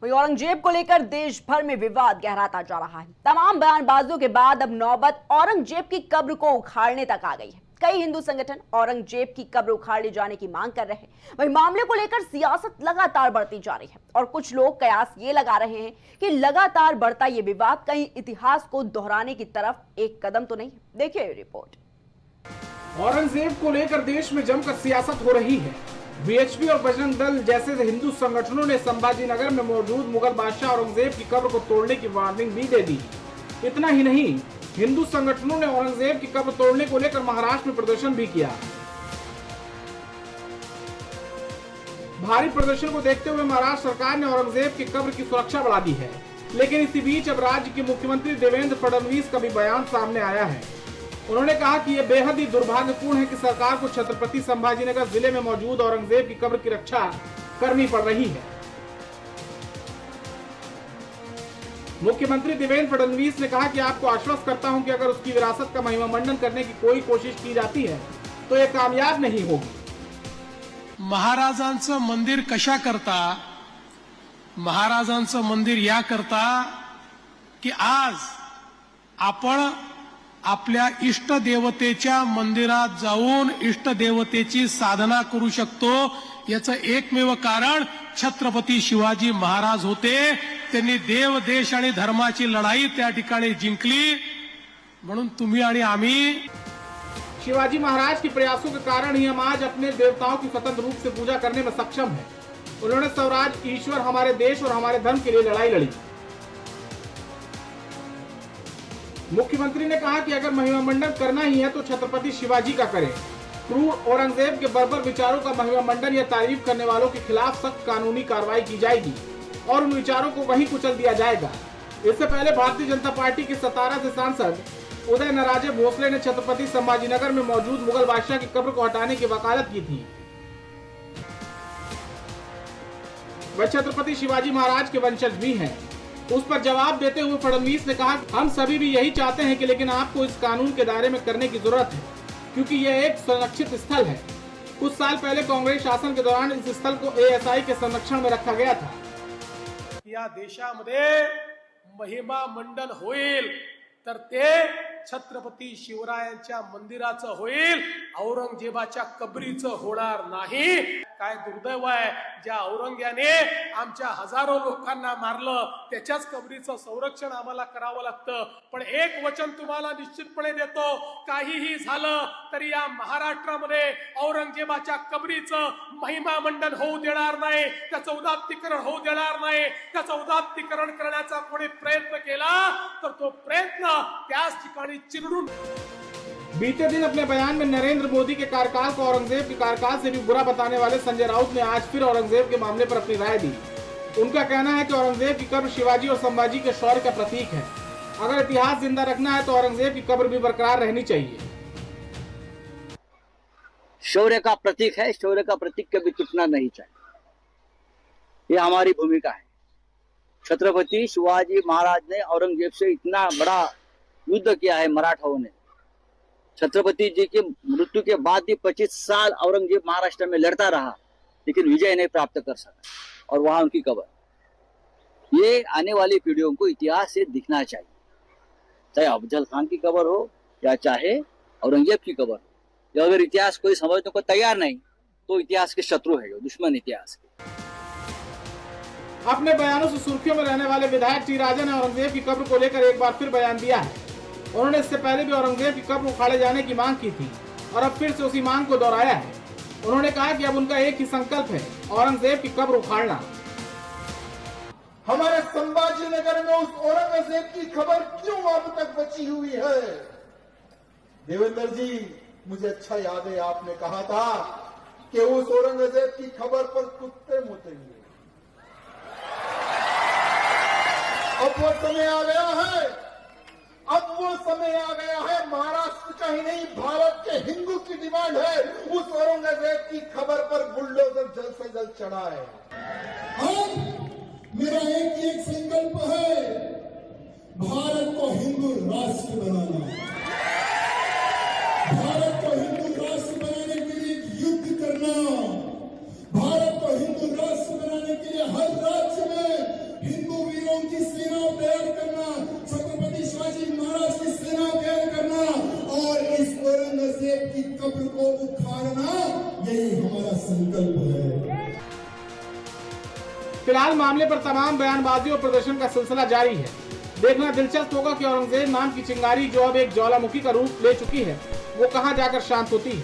वहीं औरंगजेब को लेकर देश भर में विवाद गहराता जा रहा है। तमाम बयानबाजियों के बाद अब नौबत औरंगजेब की कब्र को उखाड़ने तक आ गई है। कई हिंदू संगठन औरंगजेब की कब्र उखाड़ ले जाने की मांग कर रहे हैं। वहीं मामले को लेकर सियासत लगातार बढ़ती जा रही है और कुछ लोग कयास ये लगा रहे हैं कि लगातार बढ़ता ये विवाद कहीं इतिहास को दोहराने की तरफ एक कदम तो नहीं। देखिए ये रिपोर्ट। औरंगजेब को लेकर देश में जमकर सियासत हो रही है। बीएचपी और बजरंग दल जैसे हिंदू संगठनों ने संभाजीनगर में मौजूद मुगल बादशाह औरंगजेब की कब्र को तोड़ने की वार्निंग भी दे दी। इतना ही नहीं, हिंदू संगठनों ने औरंगजेब की कब्र तोड़ने को लेकर महाराष्ट्र में प्रदर्शन भी किया। भारी प्रदर्शन को देखते हुए महाराष्ट्र सरकार ने औरंगजेब की कब्र की सुरक्षा बढ़ा दी है। लेकिन इसी बीच अब राज्य के मुख्यमंत्री देवेंद्र फडणवीस का भी बयान सामने आया है। उन्होंने कहा कि यह बेहद ही दुर्भाग्यपूर्ण है कि सरकार को छत्रपति संभाजीनगर जिले में मौजूद औरंगजेब की कब्र की रक्षा करनी पड़ रही है। मुख्यमंत्री देवेंद्र फडणवीस ने कहा कि आपको आश्वस्त करता हूं कि अगर उसकी विरासत का महिमा मंडन करने की कोई कोशिश की जाती है तो यह कामयाब नहीं होगी। महाराजांचं मंदिर कशा करता, महाराजांचं मंदिर या करता की आज आपण आपल्या इष्टदेवतेच्या मंदिरात जाऊन इष्टदेवतेची साधना करू शकतो। याचं एकमेव कारण छत्रपती शिवाजी महाराज होते। त्यांनी देव देश आणि धर्माची लढाई त्या ठिकाणी जिंकली, म्हणून तुम्ही आणि आम्ही शिवाजी महाराज के प्रयासों के कारण ही हम आज अपने देवताओं की स्वतंत्र रूप से पूजा करने में सक्षम हैं। उन्होंने स्वराज, ईश्वर, हमारे देश और हमारे धर्म के लिए लड़ाई लड़ी। मुख्यमंत्री ने कहा कि अगर महिमा मंडन करना ही है तो छत्रपति शिवाजी का करें। क्रूर औरंगजेब के बर्बर विचारों का महिमा मंडन या तारीफ करने वालों के खिलाफ सख्त कानूनी कार्रवाई की जाएगी और उन विचारों को वहीं कुचल दिया जाएगा। इससे पहले भारतीय जनता पार्टी के सतारा से सांसद उदय नराजे भोसले ने छत्रपति संभाजीनगर में मौजूद मुगल बादशाह की कब्र को हटाने की वकालत की थी। वह छत्रपति शिवाजी महाराज के वंशज भी हैं। उस पर जवाब देते हुए फडणवीस ने कहा, हम सभी भी यही चाहते हैं कि लेकिन आपको इस कानून के दायरे में करने की जरूरत है, क्योंकि यह एक संरक्षित स्थल है। कुछ साल पहले कांग्रेस शासन के दौरान इस स्थल को एएसआई के संरक्षण में रखा गया था। या देशामध्ये महिमा मंडन होईल तर ते छत्रपती शिवरायांच्या मंदिराचं होईल, औरंगजेबाच्या कबरीचं होणार नाही। काय दुर्दैव आहे, ज्या औरंग्याने आमच्या हजारो लोकांना मारलं त्याच्याच कबरीचं संरक्षण आम्हाला करावं लागतं। पण एक वचन तुम्हाला निश्चितपणे देतो, काहीही झालं तरी या महाराष्ट्रामध्ये औरंगजेबाच्या कबरीचं महिमा मंडन होऊ देणार नाही, त्याचं उदात्तीकरण होऊ देणार नाही। त्याचं उदात्तीकरण करण्याचा कोणी प्रयत्न केला तर तो प्रयत्न त्याच ठिकाणी चिरडून। बीते दिन अपने बयान में नरेंद्र मोदी के कार्यकाल को औरंगजेब के कार्यकाल से भी बुरा बताने वाले संजय राउत ने आज फिर औरंगजेब के मामले पर अपनी राय दी। उनका कहना है कि औरंगजेब की कब्र शिवाजी और संभाजी के शौर्य का प्रतीक है। अगर इतिहास जिंदा रखना है तो औरंगजेब की कब्र भी बरकरार रहनी चाहिए। शौर्य का प्रतीक है, शौर्य का प्रतीक कभी टूटना नहीं चाहिए। ये हमारी भूमिका है। छत्रपति शिवाजी महाराज ने औरंगजेब से इतना बड़ा युद्ध किया है मराठाओं ने। छत्रपति जी की मृत्यु के बाद भी 25 साल औरंगजेब महाराष्ट्र में लड़ता रहा, लेकिन विजय नहीं प्राप्त कर सका। और वहां उनकी कब्र, ये आने वाली पीढ़ियों को इतिहास से दिखना चाहिए। चाहे अफजल खान की कब्र हो या चाहे औरंगजेब की कब्र हो। अगर इतिहास कोई समझने को तैयार नहीं तो इतिहास के शत्रु है, दुश्मन इतिहास के। अपने बयानों से सुर्खियों में रहने वाले विधायक टी राजा ने औरंगजेब की कब्र को लेकर एक बार फिर बयान दिया है। उन्होंने इससे पहले भी औरंगजेब की कब्र उखाड़े जाने की मांग की थी और अब फिर से उसी मांग को दोहराया है। उन्होंने कहा कि अब उनका एक ही संकल्प है, औरंगजेब की कब्र उखाड़ना। हमारे संभाजीनगर में उस औरंगजेब की खबर क्यों अब तक बची हुई है? देवेंद्र जी, मुझे अच्छा याद है आपने कहा था कि उस औरंगजेब की खबर पर कुत्ते मुतेंगे। अब वो समय आ गया है, अब वो समय आ गया है। महाराष्ट्र का ही नहीं, भारत के हिंदू की डिमांड है उस औरंगजेब की खबर पर बुलडोजर जल्द से जल्द चढ़ाए। मेरा एक संकल्प है, भारत को हिंदू राष्ट्र बनाना। भारत को हिंदू राष्ट्र बनाने के लिए युद्ध करना। भारत को हिंदू राष्ट्र बनाने के लिए हर राज्य में फिलहाल मामले पर तमाम बयानबाजी और प्रदर्शन का सिलसिला जारी है। देखना दिलचस्प होगा कि औरंगजेब नाम की चिंगारी जो अब एक ज्वालामुखी का रूप ले चुकी है, वो कहां जाकर शांत होती है।